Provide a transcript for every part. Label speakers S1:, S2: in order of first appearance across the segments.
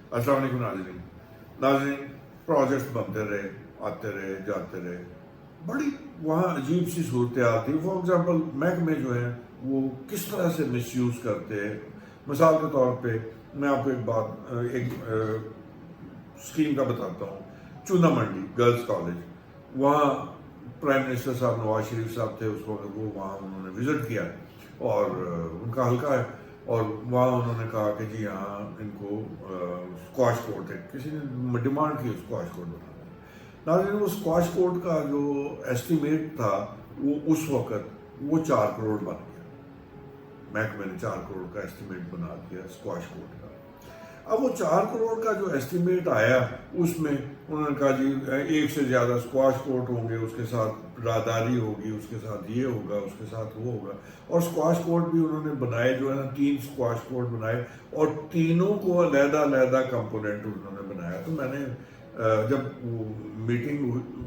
S1: अस्सलाम वालेकुम नाज़रीन। नाज़रीन, प्रोजेक्ट्स बनते रहे, आते रहे, जाते रहे, बड़ी वहाँ अजीब सी सूरत हाल थी। फॉर एग्ज़ाम्पल महकमे जो हैं वो किस तरह से मिसयूज़ करते हैं। मिसाल के तौर पे मैं आपको एक स्कीम का बताता हूँ। चूना मंडी गर्ल्स कॉलेज, वहाँ प्राइम मिनिस्टर साहब नवाज शरीफ साहब थे उस वक्त, वो वहाँ उन्होंने विज़िट किया और उनका हल्का है, और वहाँ उन्होंने कहा कि जी यहाँ इनको स्क्वाश कोर्ट है, किसी ने डिमांड की स्क्वाश कोर्ट बनाना। नाज़रीन, वो स्क्वाश कोर्ट का जो एस्टीमेट था वो उस वक्त वो 4 करोड़ बन गया। महकमे ने 4 करोड़ का एस्टीमेट बना दिया स्क्वाश कोर्ट का। अब वो 4 करोड़ का जो एस्टीमेट आया उसमें उन्होंने कहा जी एक से ज़्यादा स्क्वाश कोर्ट होंगे, उसके साथ राहदारी होगी, उसके साथ ये होगा, उसके साथ वो होगा। और स्क्वाश कोर्ट भी उन्होंने बनाए जो है ना, 3 स्क्वाश कोर्ट बनाए और तीनों को अलग-अलग कंपोनेंट उन्होंने बनाया। तो मैंने जब मीटिंग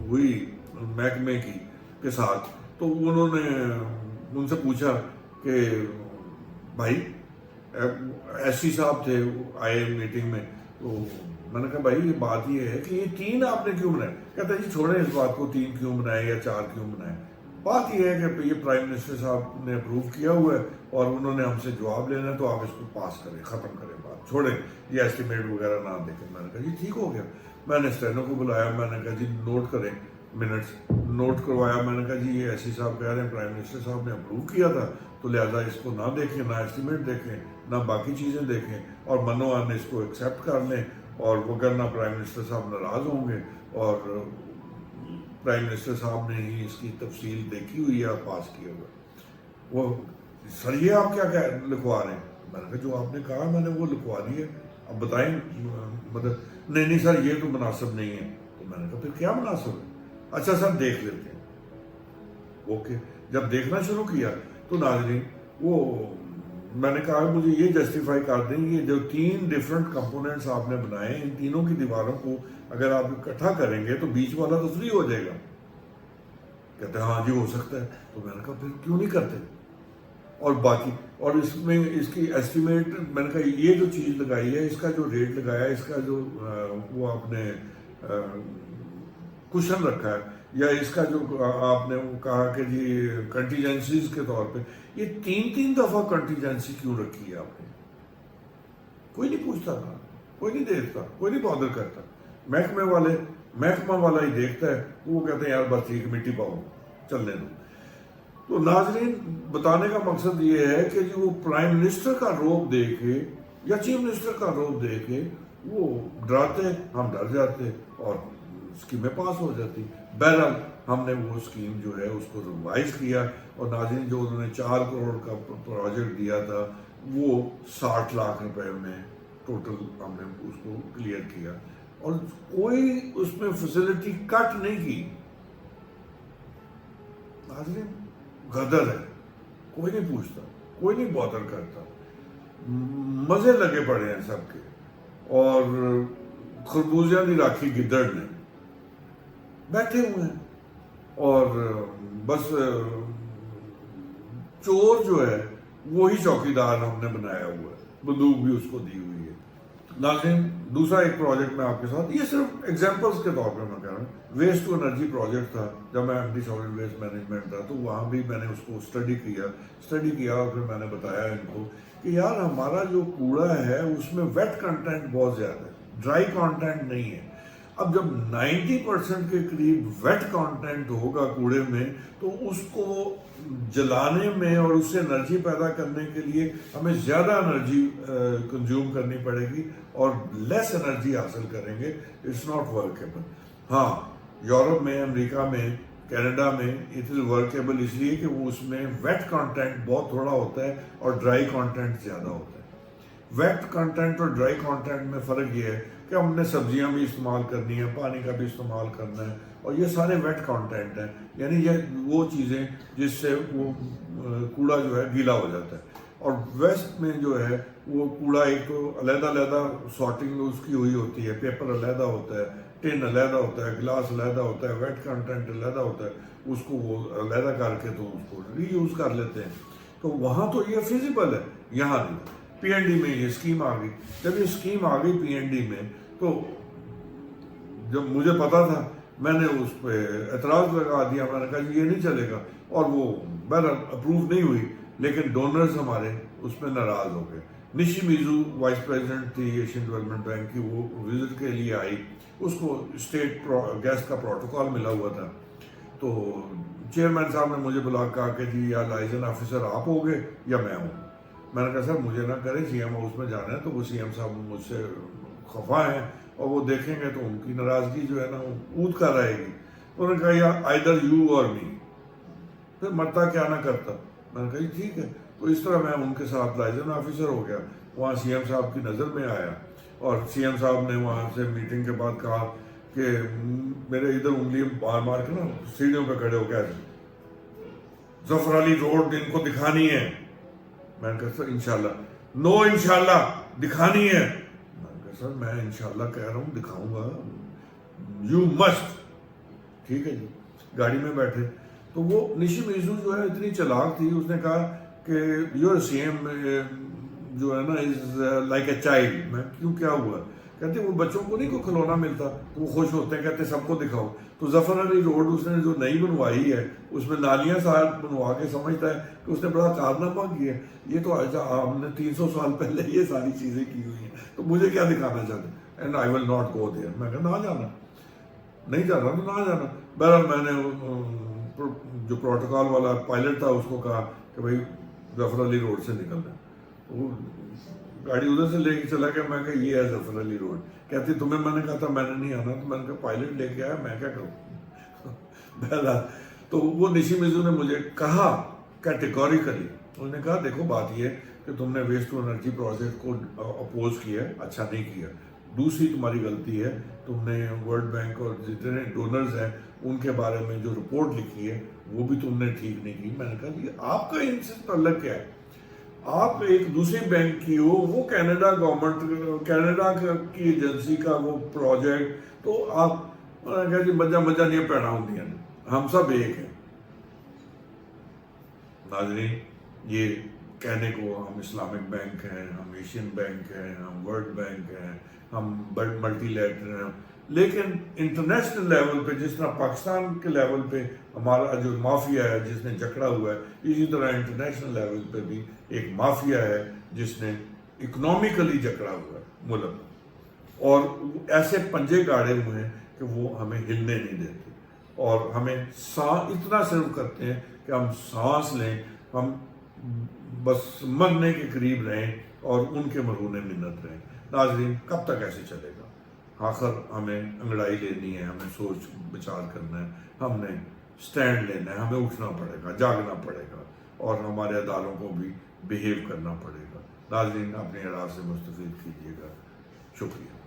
S1: हुई महकमे की के साथ, तो उन्होंने उनसे पूछा कि भाई, एससी साहब थे आए मीटिंग में, तो मैंने कहा भाई ये बात ये है कि ये 3 आपने क्यों बनाए। कहते जी छोड़े इस बात को, 3 क्यों बनाए या 4 क्यों बनाए। बात ये है कि ये प्राइम मिनिस्टर साहब ने अप्रूव किया हुआ है और उन्होंने हमसे जवाब लेना है, तो आप इसको पास करें, ख़त्म करें बात, छोड़ें ये एस्टीमेट वगैरह ना देखें। मैंने कहा जी ठीक हो गया। मैंने स्टेनो को बुलाया, मैंने कहा जी नोट करें मिनट्स, नोट करवाया। मैंने कहा जी ये एससी साहब कह रहे हैं प्राइम मिनिस्टर साहब ने अप्रूव किया था, तो लिहाजा इसको ना देखें, ना एस्टीमेट देखें, ना बाकी चीज़ें देखें और मनोमान इसको एक्सेप्ट कर लें, और वगरना प्राइम मिनिस्टर साहब नाराज़ होंगे और प्राइम मिनिस्टर साहब ने ही इसकी तफसील देखी हुई है, पास किया हुआ। वो सर ये आप क्या लिखवा रहे हैं। मैंने कहा जो आपने कहा मैंने वो लिखवा दिया, अब बताएं। मतलब नहीं सर ये तो मुनासिब नहीं है। तो मैंने कहा फिर क्या मुनासिब है। अच्छा सर देख लेते हैं। ओके, जब देखना शुरू किया तो नाज़रीन वो मैंने कहा मुझे ये जस्टिफाई कर दें, ये जो 3 डिफरेंट कंपोनेंट्स आपने बनाए, इन तीनों की दीवारों को अगर आप इकट्ठा करेंगे तो बीच वाला तो फ्री हो जाएगा। कहते हैं हाँ जी हो सकता है। तो मैंने कहा फिर क्यों नहीं करते। और बाकी और इसमें इसकी एस्टीमेट मैंने कहा ये जो चीज़ लगाई है, इसका जो रेट लगाया है, इसका जो वो आपने कुशन रखा है, या इसका जो आपने वो कहा कि जी कंटीजेंसीज के तौर पे, ये 3 दफ़ा कंटीजेंसी क्यों रखी है आपने। कोई नहीं पूछता था, कोई नहीं देखता, कोई नहीं बॉदर करता। महकमा वाला ही देखता है। वो कहते हैं यार बस ठीक मिट्टी पाओ, चलने दो। तो नाजरीन बताने का मकसद ये है कि जो प्राइम मिनिस्टर का रोब दे के या चीफ मिनिस्टर का रोब दे के वो डराते, हम डर जाते और स्कीमें पास हो जाती। बहरहाल हमने वो स्कीम जो है उसको रिवाइज किया और नाज़रीन जो उन्होंने 4 करोड़ का प्रोजेक्ट दिया था वो 60 लाख रुपए में टोटल हमने उसको क्लियर किया और कोई उसमें फैसिलिटी कट नहीं की। नाज़रीन गदर है, कोई नहीं पूछता, कोई नहीं बॉदर करता, मजे लगे पड़े हैं सबके। और खरबूजा की राखी गिद्दड़ ने बैठे हुए हैं और बस चोर जो है वही चौकीदार हमने बनाया हुआ है, बंदूक भी उसको दी हुई है। नाज़रीन दूसरा एक प्रोजेक्ट में आपके साथ, ये सिर्फ एग्जांपल्स के तौर पे मैं कह रहा हूँ, वेस्ट टू एनर्जी प्रोजेक्ट था। जब मैं एमडी सॉलिड वेस्ट मैनेजमेंट था तो वहाँ भी मैंने उसको स्टडी किया और फिर मैंने बताया इनको कि यार हमारा जो कूड़ा है उसमें वेट कंटेंट बहुत ज़्यादा है, ड्राई कंटेंट नहीं है। अब जब 90% के करीब वेट कंटेंट होगा कूड़े में, तो उसको जलाने में और उससे एनर्जी पैदा करने के लिए हमें ज़्यादा एनर्जी कंज्यूम करनी पड़ेगी और लेस एनर्जी हासिल करेंगे। It's not workable. हाँ, यूरोप में, अमेरिका में, कनाडा में इट इज़ वर्केबल इसलिए कि वो उसमें वेट कंटेंट बहुत थोड़ा होता है और ड्राई कंटेंट ज़्यादा होता है। वेट कंटेंट और ड्राई कंटेंट में फ़र्क ये है कि हमने सब्जियां भी इस्तेमाल करनी है, पानी का भी इस्तेमाल करना है, और ये सारे वेट कंटेंट हैं, यानी ये वो चीज़ें जिससे वो कूड़ा जो है गीला हो जाता है। और वेस्ट में जो है वो कूड़ा एक तो अलग-अलग सॉर्टिंग उसकी हुई होती है, पेपर अलग होता है, टिन अलग होता है, गिलास अलग होता है, वेट कंटेंट अलग होता है, उसको वो अलग करके तो उसको रीयूज़ कर लेते हैं। तो वहाँ तो ये फिजिबल है, यहाँ नहीं। PND میں یہ اسکیم آ گئی. جب یہ اسکیم آ گئی PND میں تو جب مجھے پتا تھا میں نے اس پہ اعتراض لگا دیا. میں نے کہا یہ نہیں چلے گا, اور وہ بہرحال اپروو نہیں ہوئی. لیکن ڈونرز ہمارے اس میں ناراض ہو گئے. نشیمیزو وائس پریزیڈنٹ تھی ایشین ڈیولپمنٹ بینک کی, وہ وزٹ کے لیے آئی. اس کو اسٹیٹ گیس کا پروٹوکول ملا ہوا تھا. تو چیئرمین صاحب نے مجھے بلا کہا کہ جی یا لائزن آفیسر آپ ہو گئے یا میں ہوں. میں نے کہا سر مجھے نہ کریں, CM ہاؤس میں جانا ہے. تو وہ CM صاحب مجھ سے خفا ہیں اور وہ دیکھیں گے تو ان کی ناراضگی جو ہے نا وہ اونٹ کر رہے گی. انہوں نے کہا یا آئیدر یو اور می, پھر مرتا کیا نہ کرتا. میں نے کہا ٹھیک ہے. تو اس طرح میں ان کے ساتھ لائزن آفیسر ہو گیا. وہاں CM صاحب کی نظر میں آیا اور CM صاحب نے وہاں سے میٹنگ کے بعد کہا کہ میرے ادھر انگلی مار مار کے نا سیڑھیوں پہ کھڑے ہو کے ظفر علی روڈ ان کو دکھانی ہے. میں نے کہا سر انشاءاللہ. نو انشاءاللہ دکھانی ہے. میں نے کہا سر میں انشاءاللہ کہہ رہا ہوں دکھاؤں گا, یو مسٹ. ٹھیک ہے جی. گاڑی میں بیٹھے تو وہ نشیمیزو جو ہے اتنی چلاک تھی, اس نے کہا کہ یور CM جو ہے نا از لائک اے چائلڈ. میں کیوں کیا ہوا؟ کہتے وہ بچوں کو نہیں کوئی کھلونا ملتا تو وہ خوش ہوتے ہیں, کہتے سب کو دکھاؤ. تو ظفر علی روڈ اس نے جو نئی بنوائی ہے اس میں نالیاں ساتھ بنوا کے سمجھتا ہے کہ اس نے بڑا کارنامہ کیا ہے. یہ تو ہم نے 300 سال پہلے یہ ساری چیزیں کی ہوئی ہیں, تو مجھے کیا دکھانا چاہتے ہیں. And I will not go there. میں کہا نہ جانا, نہیں جانا تو نہ جانا. بہرحال میں نے جو پروٹوکول والا پائلٹ تھا اس کو کہا کہ بھائی ظفر علی روڈ سے نکلنا ہے. وہ گاڑی ادھر سے لے کے چلا گیا. میں کہا یہ ہے ظفر علی روڈ. کہتی تمہیں میں نے کہا تھا میں نے نہیں آنا. تو میں نے کہا پائلٹ لے کے آیا, میں کیا کروں. بہرحال تو وہ نشیمیزو نے مجھے کہا کیٹیگوریکلی, انہوں نے کہا دیکھو بات یہ ہے کہ تم نے ویسٹ ٹو انرجی پروجیکٹ کو اپوز کیا ہے, اچھا نہیں کیا. دوسری تمہاری غلطی ہے, تم نے ورلڈ بینک اور جتنے ڈونرز ہیں ان کے بارے میں جو رپورٹ لکھی ہے وہ بھی تم نے ٹھیک نہیں کی. میں نے کہا یہ آپ کا ان سے تعلق کیا ہے؟ آپ ایک دوسری بینک کی ہو, وہ کینیڈا گورنمنٹ کینیڈا کی ایجنسی کا وہ پروجیکٹ, تو آپ نے کہا جی مجھا نہیں پیڑا ہوں دیا, ہم سب ایک ہیں. ناظرین یہ کہنے کو ہم اسلامک بینک ہیں, ہم ایشین بینک ہیں, ہم ورلڈ بینک ہیں, ہم ملٹی لیٹر ہیں, لیکن انٹرنیشنل لیول پہ جس طرح پاکستان کے لیول پہ ہمارا جو مافیا ہے جس نے جکڑا ہوا ہے, اسی طرح انٹرنیشنل لیول پہ بھی ایک مافیا ہے جس نے اکنامیکلی جکڑا ہوا ہے ملک, اور ایسے پنجے گاڑے ہوئے ہیں کہ وہ ہمیں ہلنے نہیں دیتے, اور ہمیں اتنا صرف کرتے ہیں کہ ہم سانس لیں, ہم بس مرنے کے قریب رہیں اور ان کے مرہون منت رہیں. ناظرین کب تک ایسے چلے گا؟ آخر ہمیں انگڑائی لینی ہے, ہمیں سوچ بچار کرنا ہے, ہم نے سٹینڈ لینا ہے, ہمیں اٹھنا پڑے گا, جاگنا پڑے گا, اور ہمارے اداروں کو بھی بیہیو کرنا پڑے گا. ناظرین اپنے آراء سے مستفید کیجیے گا. شکریہ.